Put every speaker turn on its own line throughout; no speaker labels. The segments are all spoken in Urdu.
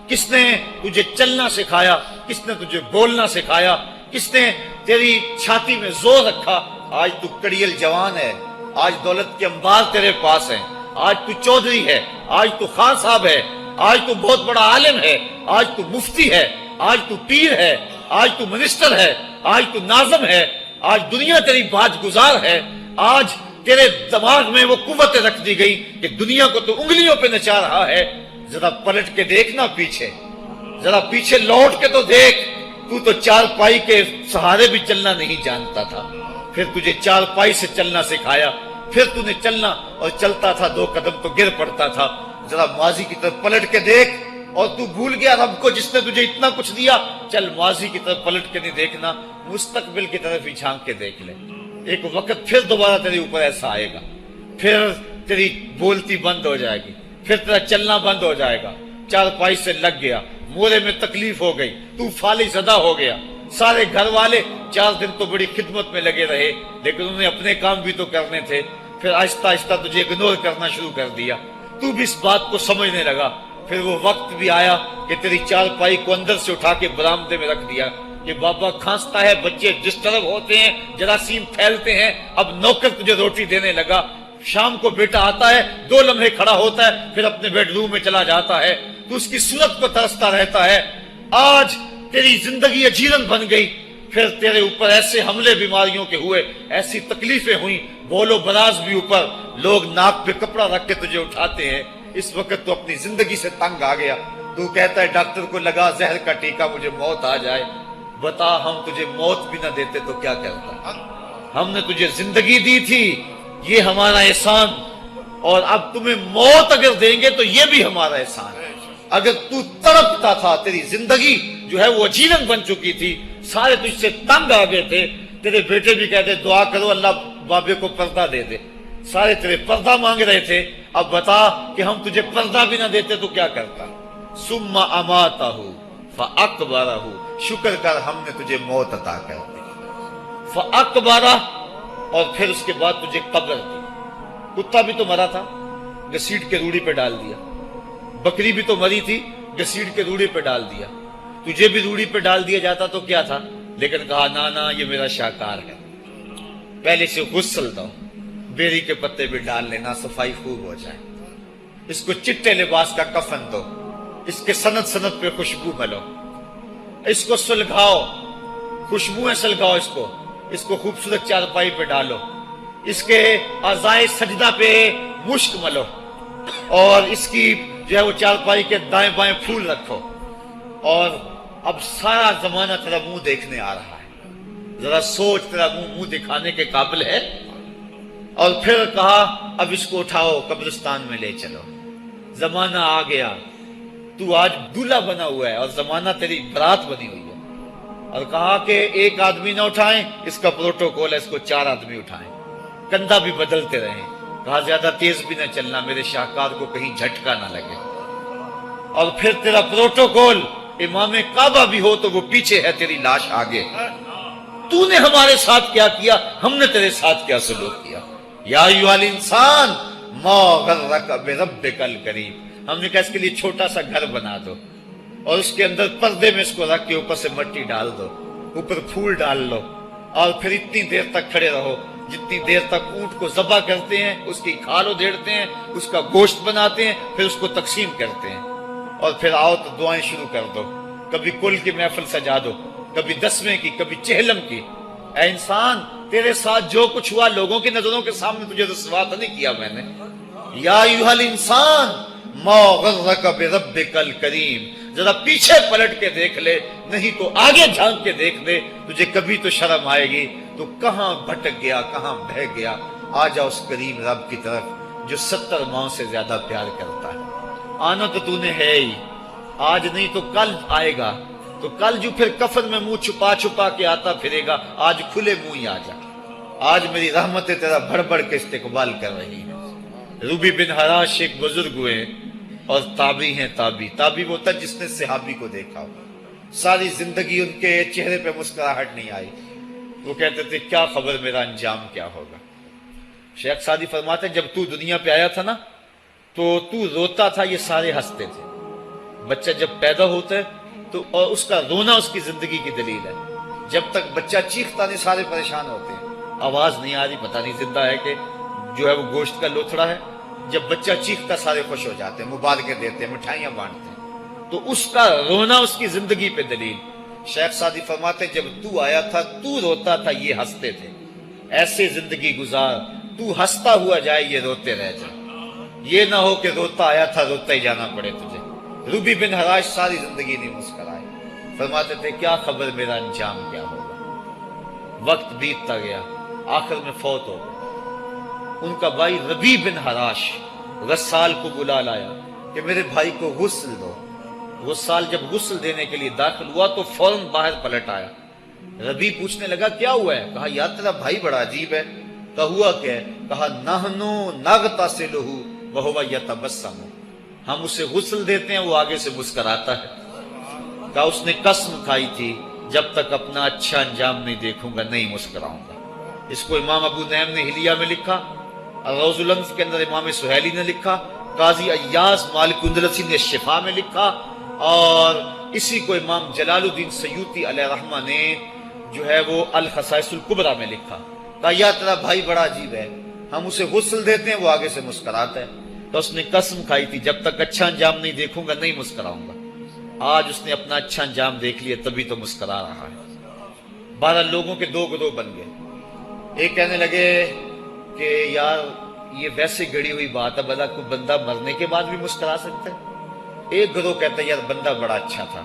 کس نے تجھے چلنا سکھایا؟ کس نے تجھے بولنا سکھایا؟ کس نے تیری چھاتی میں زور رکھا؟ آج تو کڑیل جوان ہے، آج دولت کے انبار تیرے پاس ہیں، آج تو چودھری ہے، آج تو خان صاحب ہے، آج تو بہت بڑا عالم ہے، آج تو مفتی ہے، آج تو پیر ہے، آج تو منسٹر ہے، آج تو ناظم ہے، آج دنیا تیری بات گزار ہے، آج تیرے دماغ میں وہ قوت رکھ دی گئی کہ دنیا کو تو انگلیوں پہ نچا رہا ہے۔ ذرا پلٹ کے دیکھنا پیچھے، ذرا پیچھے لوٹ کے تو دیکھ، تو چار پائی کے سہارے بھی چلنا نہیں جانتا تھا، پھر تجھے چار پائی سے چلنا سکھایا، پھر تو نے چلنا اور چلتا تھا، دو قدم تو گر پڑتا تھا۔ ذرا ماضی کی طرف پلٹ کے دیکھ، اور تو بھول گیا رب کو جس نے تجھے اتنا کچھ دیا۔ چل ماضی کی طرف پلٹ کے نہیں دیکھنا، مستقبل کی طرف ہی جھانک کے دیکھ لے۔ ایک وقت پھر دوبارہ تیرے اوپر ایسا آئے گا، پھر تیری بولتی بند ہو جائے گی، پھر تیرا چلنا بند ہو جائے گا۔ چار پائی سے لگ گیا، مورے میں تکلیف ہو گئی، تو فالج زدہ ہو گیا۔ سارے گھر والے 4 دن تو بڑی خدمت میں لگے رہے، لیکن انہیں اپنے کام بھی تو کرنے تھے، پھر آہستہ آہستہ تجھے اگنور کرنا شروع کر دیا۔ تو بھی اس بات کو سمجھنے لگا۔ پھر وہ وقت بھی آیا کہ تیری چار پائی کو اندر سے اٹھا کے برآمدے میں رکھ دیا کہ بابا کھانستا ہے، بچے ڈسٹرب ہوتے ہیں، جراثیم پھیلتے ہیں، اب نوکر تجھے روٹی دینے لگا۔ شام کو بیٹا آتا ہے، 2 لمحے کھڑا ہوتا ہے، پھر اپنے بیڈ روم میں چلا جاتا ہے، تو اس کی صورت کو ترستا رہتا ہے۔ آج تیری زندگی اجیرن بن گئی، پھر تیرے اوپر ایسے حملے بیماریوں کے ہوئے، ایسی تکلیفیں ہوئیں، بول و براز بھی اوپر، لوگ ناک پہ کپڑا رکھ کے تجھے اٹھاتے ہیں۔ اس وقت تو اپنی زندگی سے تنگ آ گیا، تو کہتا ہے ڈاکٹر کو لگا زہر کا ٹیکہ، مجھے موت آ جائے۔ بتا ہم تجھے موت بھی نہ دیتے تو کیا کرتا؟ ہم نے تجھے زندگی دی تھی، یہ ہمارا احسان، اور اب تمہیں موت اگر دیں گے تو یہ بھی ہمارا احسان ہے۔ اگر تو تڑپتا تھا، تیری زندگی جو ہے وہ اجیرن بن چکی تھی، سارے تجھ سے تنگ آ گئے تھے، تیرے بیٹے بھی کہتے دعا کرو اللہ بابے کو پردہ دے دے، سارے تیرے پردہ مانگ رہے تھے، اب بتا کہ ہم تجھے پردہ بھی نہ دیتے تو کیا کرتا؟ ثم اماتہ فاقبرہ، شکر کر ہم نے تجھے موت عطا کر دی، فاقبرہ، اور پھر اس کے بعد تجھے قبر دی۔ کتا بھی تو مرا تھا، گھسیٹ کے روڑی پہ ڈال دیا، بکری بھی تو مری تھی، گھسیٹ کے روڑی پہ ڈال دیا، تجھے بھی روڑی پہ ڈال دیا جاتا تو کیا تھا؟ لیکن کہا نا یہ میرا شاہکار ہے، پہلے سے غسل دو، بیری کے پتے بھی ڈال لینا، صفائی خوب ہو جائے، اس کو چٹے لباس کا کفن دو، اس کے سند سند پہ خوشبو ملو، اس کو سلگھاؤ، خوشبوئیں سلگھاؤ، اس کو خوبصورت چارپائی پہ ڈالو، اس کے اعضائے سجدہ پہ مشک ملو، اور اس کی جو ہے وہ چارپائی کے دائیں بائیں پھول رکھو، اور اب سارا زمانہ تیرا منہ دیکھنے آ رہا ہے، ذرا سوچ تیرا منہ دکھانے کے قابل ہے؟ اور پھر کہا اب اس کو اٹھاؤ قبرستان میں لے چلو، زمانہ آ گیا، تو آج دولہا بنا ہوا ہے اور زمانہ تیری برات بنی ہوئی ہے، اور کہا کہ ایک آدمی نہ اٹھائیں، اس کا پروٹوکول ہے، اس کو 4 آدمی اٹھائیں، کندھا بھی بدلتے رہیں، کہا زیادہ تیز بھی نہ چلنا، میرے شاہکار کو کہیں جھٹکا نہ لگے، اور پھر تیرا پروٹوکول امام کعبہ بھی ہو تو وہ پیچھے ہے، تیری لاش آگے۔ تو نے ہمارے ساتھ کیا کیا، ہم نے تیرے ساتھ کیا سلوک کیا؟ یا ایھا الانسان ما غرک بربک الکریم، ہم نے کہا اس کے لیے چھوٹا سا گھر بنا دو، اور اس کے اندر پردے میں اس کو رکھ کے اوپر سے مٹی ڈال دو، اوپر پھول ڈال لو، اور پھر اتنی دیر تک کھڑے رہو جتنی دیر تک اونٹ کو ذبح کرتے ہیں، اس کی کھال ادھیڑتے ہیں، اس کا گوشت بناتے ہیں، پھر اس کو تقسیم کرتے ہیں، اور پھر آؤ تو دعائیں شروع کر دو، کبھی کل کی محفل سجا دو، کبھی 10ویں کی، کبھی چہلم کی۔ اے انسان، تیرے ساتھ جو کچھ ہوا لوگوں کی نظروں کے سامنے تجھے رسوا تو نہیں کیا میں نے؟ یا ایھا الانسان ما غرک بربک الکریم، ذرا پیچھے پلٹ کے دیکھ لے، نہیں تو آگے جھانک کے دیکھ لے، تجھے کبھی تو شرم آئے گی، تو کہاں بھٹک گیا، کہاں بہہ گیا۔ آ جا اس کریم رب کی طرف جو 70 ماؤں سے زیادہ پیار کرتا ہے۔ آنا تو نے ہے ہی، آج نہیں تو کل آئے گا، تو کل جو پھر کفن میں منہ چھپا چھپا کے آتا پھرے گا، آج کھلے منہ ہی آ جا۔ آج میری رحمتیں تیرا بڑھ بڑھ کے استقبال کر رہی ہیں۔ روبی بن حراش ایک بزرگ ہوئے اور تابعی ہیں، تابعی وہ تھا جس نے صحابی کو دیکھا ہو، ساری زندگی ان کے چہرے پہ مسکراہٹ نہیں آئی، وہ کہتے تھے کیا خبر میرا انجام کیا ہوگا۔ شیخ سعدی فرماتے ہیں جب تو دنیا پہ آیا تھا نا تو روتا تھا، یہ سارے ہنستے تھے، بچہ جب پیدا ہوتا ہے تو اور اس کا رونا اس کی زندگی کی دلیل ہے. جب تک بچہ چیختا نہیں سارے پریشان ہوتے ہیں, آواز نہیں آ رہی, پتہ نہیں زندہ ہے کہ جو ہے وہ گوشت کا لوتھڑا ہے. جب بچہ چیختا سارے خوش ہو جاتے ہیں, مبارکیں دیتے ہیں, مٹھائیاں بانٹتے ہیں. تو اس کا رونا اس کی زندگی پہ دلیل. شیخ سعدی فرماتے جب تو آیا تھا تو روتا تھا یہ ہنستے تھے, ایسے زندگی گزار تو ہنستا ہوا جائے یہ روتے رہ جائے. یہ نہ ہو کہ روتا آیا تھا روتا ہی جانا پڑے تجھے. ربی بن حراش ساری زندگی نہیں مسکرائے, فرماتے تھے کیا خبر میرا انجام کیا ہوگا. وقت بیتتا گیا, آخر میں فوت ہو گئے. ان کا بھائی ربی بن حراش غسال کو بلا لایا کہ میرے بھائی کو غسل دو. غسال جب غسل دینے کے لیے داخل ہوا تو فوراً باہر پلٹ آیا. ربی پوچھنے لگا کیا ہوا ہے؟ کہا یار تیرا بھائی بڑا عجیب ہے. کہا ہوا کیا ہے؟ کہا نحنو نغتسلہ وہو یتبسم, ہم اسے غسل دیتے ہیں وہ آگے سے مسکراتا ہے. کہا اس نے قسم کھائی تھی جب تک اپنا اچھا انجام نہیں دیکھوں گا نہیں مسکراؤں گا. اس کو امام ابو نعیم نے حلیہ میں لکھا, روز الانف کے اندر امام سہیلی نے لکھا, قاضی ایاز مالک اندلسی نے شفا میں لکھا, اور اسی کو امام جلال الدین سیوطی علیہ رحمہ نے جو ہے وہ الخصائص الکبریٰ میں لکھا. کہا یا تیرا بھائی بڑا عجیب ہے, ہم اسے غسل دیتے ہیں وہ آگے سے مسکراتا ہے. تو اس نے قسم کھائی تھی جب تک اچھا انجام نہیں دیکھوں گا نہیں مسکراؤں گا. آج اس نے اپنا اچھا انجام دیکھ لیا تبھی تو مسکرا رہا ہے. 12 لوگوں کے 2 گروہ بن گئے. ایک کہنے لگے کہ یار یہ ویسے گڑی ہوئی بات ہے, بھلا کوئی بندہ مرنے کے بعد بھی مسکرا سکتا ہے. ایک گروہ کہتا ہے یار بندہ بڑا اچھا تھا,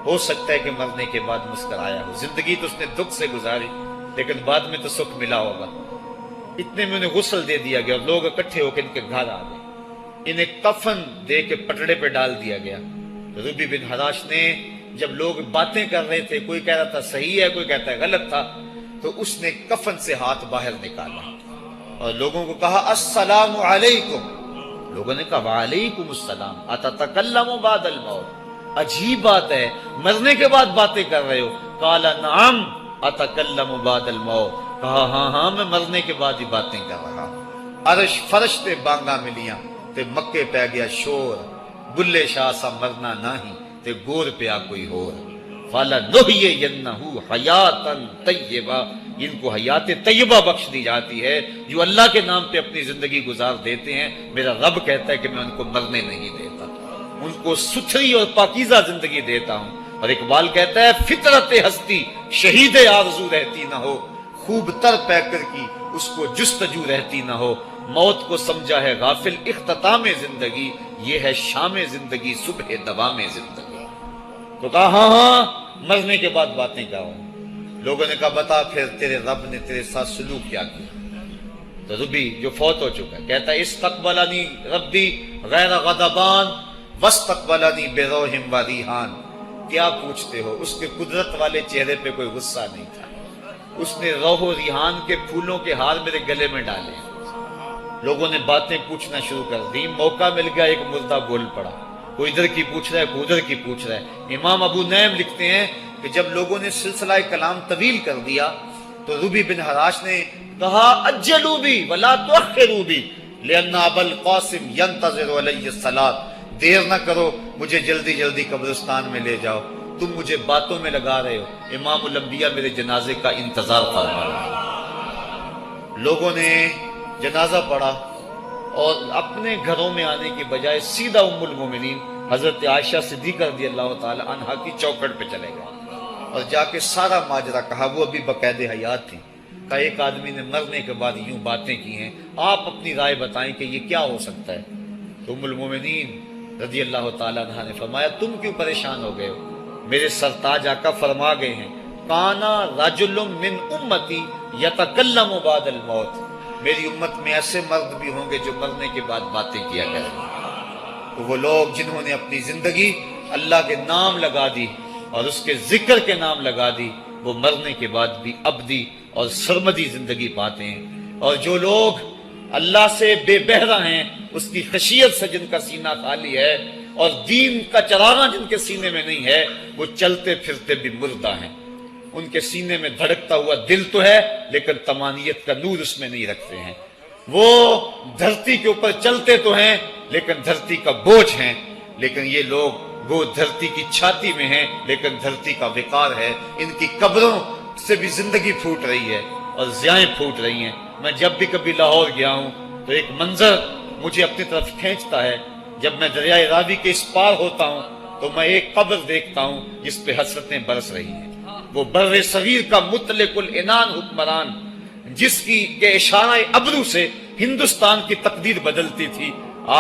ہو سکتا ہے کہ مرنے کے بعد مسکرایا ہو. زندگی تو اس نے دکھ سے گزاری لیکن بعد میں تو سکھ ملا ہوگا. اتنے میں انہیں غسل دے دیا گیا اور لوگ اکٹھے ہو کے ان کے گھر آ گئے. انہیں کفن دے کے پٹڑے پہ ڈال دیا گیا. ربی بن حراش نے جب لوگ باتیں کر رہے تھے, کوئی کہہ رہا تھا صحیح ہے کوئی کہتا ہے غلط تھا, تو اس نے کفن سے ہاتھ باہر نکالا اور لوگوں کو کہا السلام علیکم. لوگوں نے کہا وعلیکم السلام, اتتکلم بعد الموت, عجیب بات ہے مرنے کے بعد باتیں کر رہے ہو. قال نعم اتکلم بعد الموت, کہا ہاں ہاں میں مرنے کے بعد ہی باتیں کر رہا ہوں. عرش فرش تے بانگا ملیاں تے مکے پہ گیا شور, بلے شاہ سا مرنا نہیں تے گور پیا کوئی ہور. فَلَنُحْيِيَنَّهُ حَيَاتًا طَيِّبَةً, ان کو حیات طیبہ بخش دی جاتی ہے جو اللہ کے نام پہ اپنی زندگی گزار دیتے ہیں. میرا رب کہتا ہے کہ میں ان کو مرنے نہیں دیتا, ان کو ستھری اور پاکیزہ زندگی دیتا ہوں. اور اقبال کہتا ہے فطرت ہستی شہید آرزو رہتی نہ ہو, خوب تر پیکر کی اس کو جستجو رہتی نہ ہو. موت کو سمجھا ہے غافل اختتام زندگی, یہ ہے شام زندگی صبح دوام زندگی. تو کہا ہاں ہاں مرنے کے بعد باتیں کیا ہوں. لوگوں نے کہا بتا پھر تیرے رب نے تیرے ساتھ سلوک کیا کیا. تو ربی جو فوت ہو چکا ہے کہتا ہے استقبلنی ربی غیر غضبان واستقبلنی بروح و ریحان. کیا پوچھتے ہو, اس کے قدرت والے چہرے پہ کوئی غصہ نہیں تھا. اس نے روح و ریحان کے پھولوں کے ہار میرے گلے میں ڈالے. لوگوں نے باتیں پوچھنا شروع کر دی. موقع مل گیا ایک مردہ بول پڑا, کوئی ادھر کی پوچھ رہا ہے کوئی ادھر کی پوچھ رہا ہے. امام ابو نعیم لکھتے ہیں کہ جب لوگوں نے سلسلہ کلام طویل کر دیا تو ربی بن حراش نے کہا اجلوا بی ولا تؤخروا بی لان ابا القاسم ينتظر علی الصلاۃ, دیر نہ کرو مجھے جلدی جلدی قبرستان میں لے جاؤ, تم مجھے باتوں میں لگا رہے ہو. امام الانبیاء میرے جنازے کا انتظار فرما رہے ہیں. لوگوں نے جنازہ پڑھا اور اپنے گھروں میں آنے کی بجائے سیدھا ام المومنین حضرت عائشہ صدیقہ رضی اللہ تعالی عنہا کی چوکھٹ پہ چلے گئے اور جا کے سارا ماجرا کہا. وہ ابھی باقاعد حیات تھی. کہا ایک آدمی نے مرنے کے بعد یوں باتیں کی ہیں, آپ اپنی رائے بتائیں کہ یہ کیا ہو سکتا ہے. تو ام المومنین رضی اللہ تعالی عنہا نے فرمایا تم کیوں پریشان ہو گئے ہو, میرے سرتاج آقا فرما گئے ہیں کانا رجل من امتی یتکلم بعد الموت, میری امت میں ایسے مرد بھی ہوں گے جو مرنے کے بعد باتیں کیا کریں. تو وہ لوگ جنہوں نے اپنی زندگی اللہ کے نام لگا دی اور اس کے ذکر کے نام لگا دی, وہ مرنے کے بعد بھی ابدی اور سرمدی زندگی پاتے ہیں. اور جو لوگ اللہ سے بے بہرہ ہیں, اس کی خشیت سے جن کا سینہ خالی ہے اور دین کا چراغاں جن کے سینے میں نہیں ہے, وہ چلتے پھرتے بھی مردہ ہیں. ان کے سینے میں دھڑکتا ہوا دل تو ہے لیکن تمانیت کا نور اس میں نہیں رکھتے ہیں. وہ دھرتی کے اوپر چلتے تو ہیں لیکن دھرتی کا بوجھ ہیں. لیکن یہ لوگ وہ دھرتی کی چھاتی میں ہیں لیکن دھرتی کا وقار ہے. ان کی قبروں سے بھی زندگی پھوٹ رہی ہے اور ضیائیں پھوٹ رہی ہیں. میں جب بھی کبھی لاہور گیا ہوں تو ایک منظر مجھے اپنی طرف کھینچتا ہے. جب میں دریائے راوی کے اس پار ہوتا ہوں تو میں ایک قبر دیکھتا ہوں جس پہ حسرتیں برس رہی ہیں. وہ بر صغیر کا مطلق العنان حکمران جس کی کے اشارہ ابرو سے ہندوستان کی تقدیر بدلتی تھی،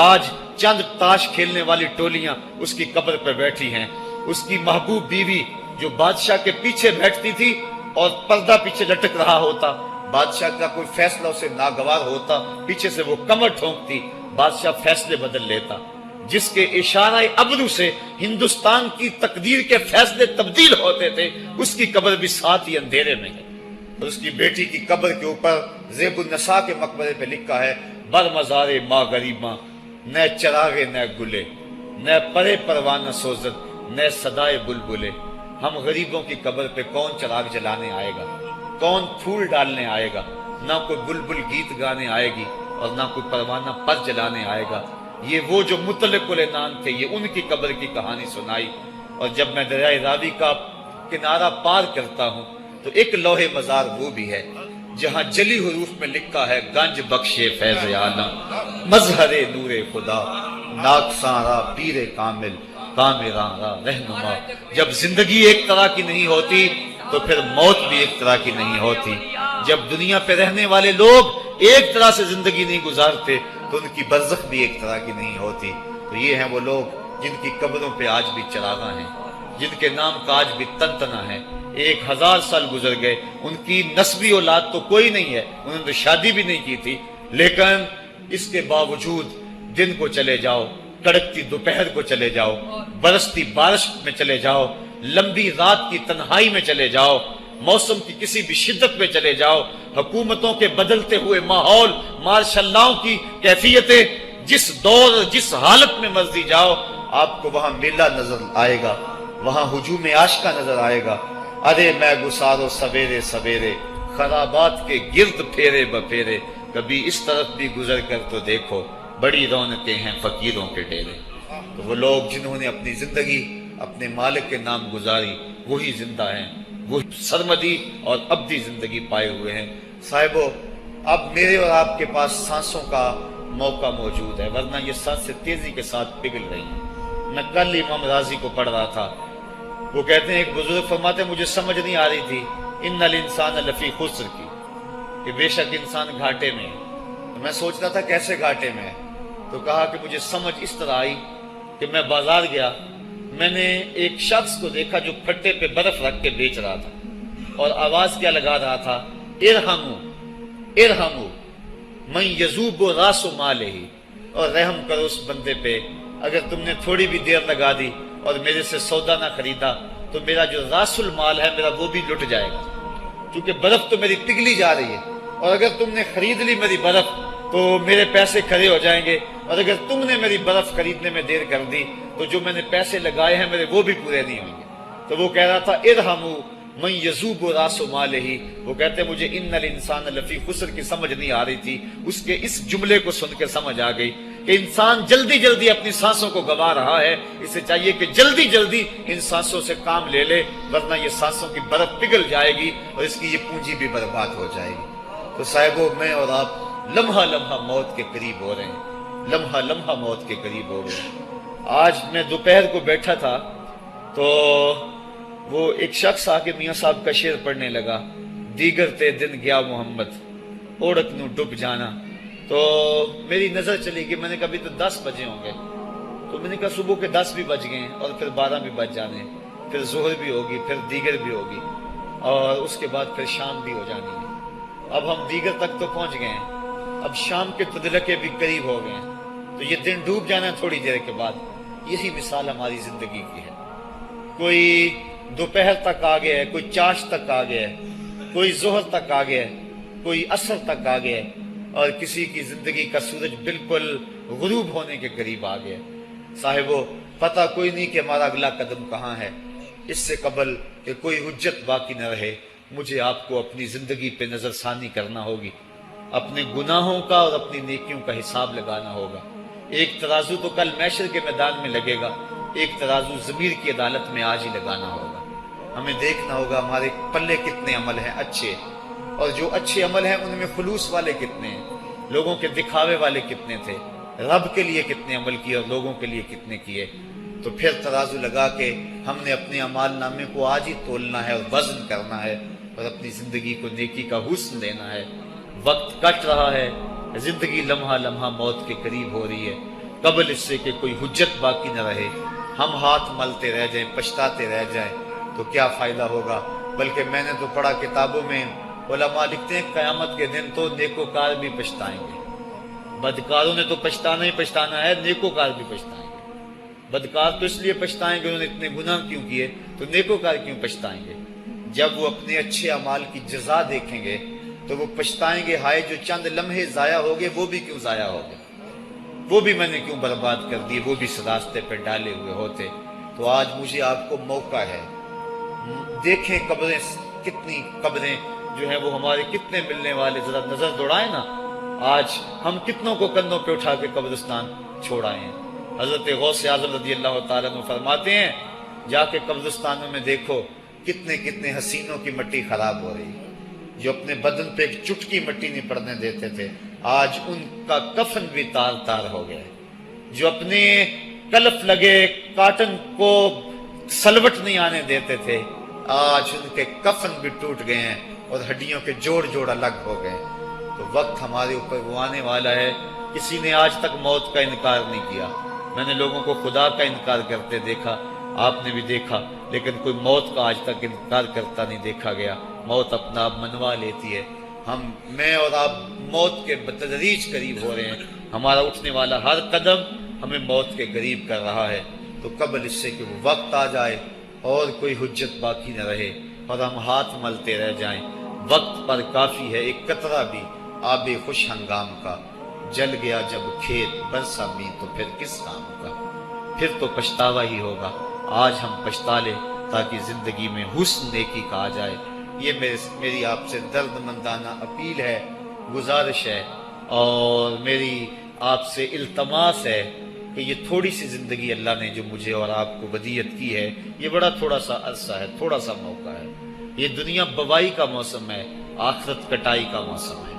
آج چند تاش کھیلنے والی ٹولیاں اس کی قبر پہ بیٹھی ہیں. اس کی محبوب بیوی جو بادشاہ کے پیچھے بیٹھتی تھی اور پردہ پیچھے لٹک رہا ہوتا، بادشاہ کا کوئی فیصلہ اسے ناگوار ہوتا، پیچھے سے وہ کمر ٹھونکتی، بادشاہ فیصلے بدل لیتا. جس کے اشارہ ابرو سے ہندوستان کی تقدیر کے فیصلے تبدیل ہوتے تھے، اس کی قبر بھی ساتھ ہی اندھیرے میں ہے. اور اس کی بیٹی کی قبر کے اوپر زیب النساء کے مقبرے پہ لکھا ہے: بر مزار ماں غریباں، نہ چراغے نہ گلے، نہ پرے پروانہ سوزد، نہ صدائے بلبلے. ہم غریبوں کی قبر پہ کون چراغ جلانے آئے گا، کون پھول ڈالنے آئے گا؟ نہ کوئی بلبل گیت گانے آئے گی اور نہ کوئی پروانہ پر جلانے آئے گا. یہ وہ جو مطلق العنان تھے، یہ ان کی قبر کی کہانی سنائی. اور جب میں دریائے راوی کا کنارہ پار کرتا ہوں تو ایک لوح مزار وہ بھی ہے جہاں جلی حروف میں لکھا ہے: گنج بخشے فیض عالم، مظہر نور خدا، ناکساں پیر کامل، کامراں را رہنما. جب زندگی ایک طرح کی نہیں ہوتی تو پھر موت بھی ایک طرح کی نہیں ہوتی. جب دنیا پہ رہنے والے لوگ ایک طرح سے زندگی نہیں گزارتے تو ان کی برزخ بھی ایک طرح کی نہیں ہوتی. تو یہ ہیں وہ لوگ جن کی قبروں پہ آج بھی چراغاں ہیں، جن کے نام کا آج بھی تنتنا ہے. 1000 سال گزر گئے، ان کی نسبی اولاد تو کوئی نہیں ہے، انہوں نے تو شادی بھی نہیں کی تھی، لیکن اس کے باوجود دن کو چلے جاؤ، کڑکتی دوپہر کو چلے جاؤ، برستی بارش میں چلے جاؤ، لمبی رات کی تنہائی میں چلے جاؤ، موسم کی کسی بھی شدت میں چلے جاؤ، حکومتوں کے بدلتے ہوئے ماحول، مارشل لاؤ کی کیفیتیں، جس دور جس حالت میں مرضی جاؤ، آپ کو وہاں میلہ نظر آئے گا، وہاں ہجوم عاشقہ نظر آئے گا. ارے میں گسارو سویرے سویرے، خرابات کے گرد پھیرے بپھیرے، کبھی اس طرف بھی گزر کر تو دیکھو، بڑی رونقیں ہیں فقیروں کے ڈیرے. تو وہ لوگ جنہوں نے اپنی زندگی اپنے مالک کے نام گزاری، وہی زندہ ہیں، وہی سرمدی اور ابدی زندگی پائے ہوئے ہیں. صاحبو، اب میرے اور آپ کے پاس سانسوں کا موقع موجود ہے، ورنہ یہ سانسیں تیزی کے ساتھ پگھل رہی ہیں. میں کل امام راضی کو پڑھ رہا تھا، وہ کہتے ہیں، ایک بزرگ فرماتے ہیں مجھے سمجھ نہیں آ رہی تھی ان الانسان لفی خسر کی، کہ بے شک انسان گھاٹے میں ہے. تو میں سوچ رہا تھا کیسے گھاٹے میں ہے، تو کہا کہ مجھے سمجھ اس طرح آئی کہ میں بازار گیا، میں نے ایک شخص کو دیکھا جو پھٹے پہ برف رکھ کے بیچ رہا تھا اور آواز کیا لگا رہا تھا: ارحمو ارحمو من یذوب راس مالہ، اور رحم کرو اس بندے پہ، اگر تم نے تھوڑی بھی دیر لگا دی اور میرے سے سودا نہ خریدا تو میرا جو راس المال ہے میرا وہ بھی لٹ جائے گا، کیونکہ برف تو میری پگھلی جا رہی ہے، اور اگر تم نے خرید لی میری برف تو میرے پیسے کھڑے ہو جائیں گے، اور اگر تم نے میری برف خریدنے میں دیر کر دی تو جو میں نے پیسے لگائے ہیں میرے وہ بھی پورے نہیں ہوں گے. تو وہ کہہ رہا تھا ارحمو من یذوب راس مالہ. وہ کہتے ہیں مجھے ان الانسان لفی خسر کی سمجھ نہیں آ رہی تھی، اس کے اس جملے کو سن کے سمجھ آ گئی کہ انسان جلدی جلدی اپنی سانسوں کو گوا رہا ہے، اسے چاہیے کہ جلدی جلدی ان سانسوں سے کام لے لے، ورنہ یہ سانسوں کی برف پگھل جائے گی اور اس کی یہ پونجی بھی برباد ہو جائے گی. تو صاحبو، میں اور آپ لمحہ لمحہ موت کے قریب ہو رہے ہیں، لمحہ لمحہ موت کے قریب ہو رہے ہیں. آج میں دوپہر کو بیٹھا تھا تو وہ ایک شخص آ کے میاں صاحب کا شعر پڑھنے لگا: دیگر تے دن گیا محمد، اوڑک نو ڈب جانا. تو میری نظر چلی گئی، میں نے کہا ابھی تو 10 بجے ہوں گے، تو میں نے کہا صبح کے 10 بھی بج گئے ہیں اور پھر 12 بھی بج جانے، پھر ظہر بھی ہوگی، پھر دیگر بھی ہوگی، اور اس کے بعد پھر شام بھی ہو جانی ہے. اب ہم دیگر تک تو پہنچ گئے ہیں، اب شام کے تدلکے بھی قریب ہو گئے ہیں، تو یہ دن ڈوب جانا ہے تھوڑی دیر کے بعد. یہی مثال ہماری زندگی کی ہے. کوئی دوپہر تک آ گیا ہے، کوئی چاش تک آ گیا ہے، کوئی ظہر تک آ گیا ہے، کوئی عصر تک آ گیا ہے، اور کسی کی زندگی کا سورج بالکل غروب ہونے کے قریب آ گیا. صاحبو، پتہ کوئی نہیں کہ ہمارا اگلا قدم کہاں ہے. اس سے قبل کہ کوئی حجت باقی نہ رہے، مجھے آپ کو اپنی زندگی پہ نظر ثانی کرنا ہوگی، اپنے گناہوں کا اور اپنی نیکیوں کا حساب لگانا ہوگا. ایک ترازو تو کل محشر کے میدان میں لگے گا، ایک ترازو ضمیر کی عدالت میں آج ہی لگانا ہوگا. ہمیں دیکھنا ہوگا ہمارے پلے کتنے عمل ہیں اچھے، اور جو اچھے عمل ہیں ان میں خلوص والے کتنے ہیں، لوگوں کے دکھاوے والے کتنے تھے، رب کے لیے کتنے عمل کیے اور لوگوں کے لیے کتنے کیے. تو پھر ترازو لگا کے ہم نے اپنے اعمال نامے کو آج ہی تولنا ہے اور وزن کرنا ہے، اور اپنی زندگی کو نیکی کا حسن دینا ہے. وقت کٹ رہا ہے، زندگی لمحہ لمحہ موت کے قریب ہو رہی ہے. قبل اس سے کہ کوئی حجت باقی نہ رہے ہم ہاتھ ملتے رہ جائیں، پچھتاتے رہ جائیں تو کیا فائدہ ہوگا. بلکہ میں نے تو پڑھا کتابوں میں، علماء لکھتے ہیں قیامت کے دن تو نیکوکار بھی پچھتائیں گے. بدکاروں نے تو پچھتانا ہی پچھتانا ہے، نیکوکار بھی پچھتائیں گے. بدکار تو اس لیے پچھتائیں گے انہوں نے اتنے گناہ کیوں کیے، تو نیکوکار کیوں پچھتائیں گے؟ جب وہ اپنے اچھے اعمال کی جزا دیکھیں گے تو وہ پچھتائیں گے، ہائے جو چند لمحے ضائع ہو گئے وہ بھی کیوں ضائع ہو گئے، وہ بھی میں نے کیوں برباد کر دیے، وہ بھی اس راستے پہ ڈالے ہوئے ہوتے. تو آج مجھے آپ کو موقع ہے، دیکھیں قبریں کتنی، قبریں جو ہیں وہ ہمارے کتنے ملنے والے، ذرا نظر دوڑائیں نا. آج ہم کتنوں کو کندھوں پہ اٹھا کے قبرستان چھوڑ آئے ہیں. حضرت غوث اعظم رضی اللہ تعالیٰ عنہ فرماتے ہیں جا کے قبرستانوں میں دیکھو کتنے کتنے حسینوں کی مٹی خراب ہو رہی، جو اپنے بدن پہ ایک چٹکی مٹی نہیں پڑنے دیتے تھے آج ان کا کفن بھی تار تار ہو گیا. جو اپنے کلف لگے کاٹن کو سلوٹ نہیں آنے دیتے تھے آج ان کے کفن بھی ٹوٹ گئے ہیں اور ہڈیوں کے جوڑ جوڑ الگ ہو گئے. تو وقت ہمارے اوپر وہ آنے والا ہے. کسی نے آج تک موت کا انکار نہیں کیا. میں نے لوگوں کو خدا کا انکار کرتے دیکھا، آپ نے بھی دیکھا، لیکن کوئی موت کا آج تک انکار کرتا نہیں دیکھا گیا. موت اپنا آپ منوا لیتی ہے. میں اور آپ موت کے بتدریج قریب ہو رہے ہیں. ہمارا اٹھنے والا ہر قدم ہمیں موت کے قریب کر رہا ہے. تو قبل اس سے کہ وہ وقت آ جائے اور کوئی حجت باقی نہ رہے اور ہم ہاتھ ملتے رہ جائیں. وقت پر کافی ہے ایک قطرہ بھی آب خوش ہنگام کا. جل گیا جب کھیت برسا می تو پھر کس کام کا، پھر تو پچھتاوا ہی ہوگا. آج ہم پچھتا لیں تاکہ زندگی میں حسن نیکی کا آ جائے. یہ میری آپ سے درد مندانہ اپیل ہے، گزارش ہے، اور میری آپ سے التماس ہے کہ یہ تھوڑی سی زندگی اللہ نے جو مجھے اور آپ کو ودیعت کی ہے، یہ بڑا تھوڑا سا عرصہ ہے، تھوڑا سا موقع ہے. یہ دنیا بوائی کا موسم ہے، آخرت کٹائی کا موسم ہے.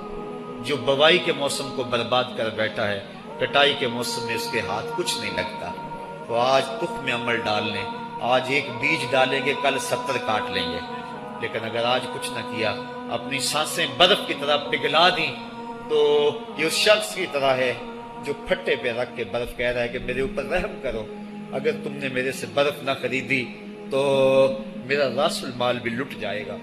جو بوائی کے موسم کو برباد کر بیٹھا ہے، کٹائی کے موسم میں اس کے ہاتھ کچھ نہیں لگتا. تو آج تخم عمل ڈال لیں. آج ایک بیج ڈالیں گے کل 70 کاٹ لیں گے. لیکن اگر آج کچھ نہ کیا، اپنی سانسیں برف کی طرح پگھلا دیں، تو یہ اس شخص کی طرح ہے جو پھٹے پہ رکھ کے برف کہہ رہا ہے کہ میرے اوپر رحم کرو. اگر تم نے میرے سے برف نہ خریدی تو میرا راس المال بھی لٹ جائے گا.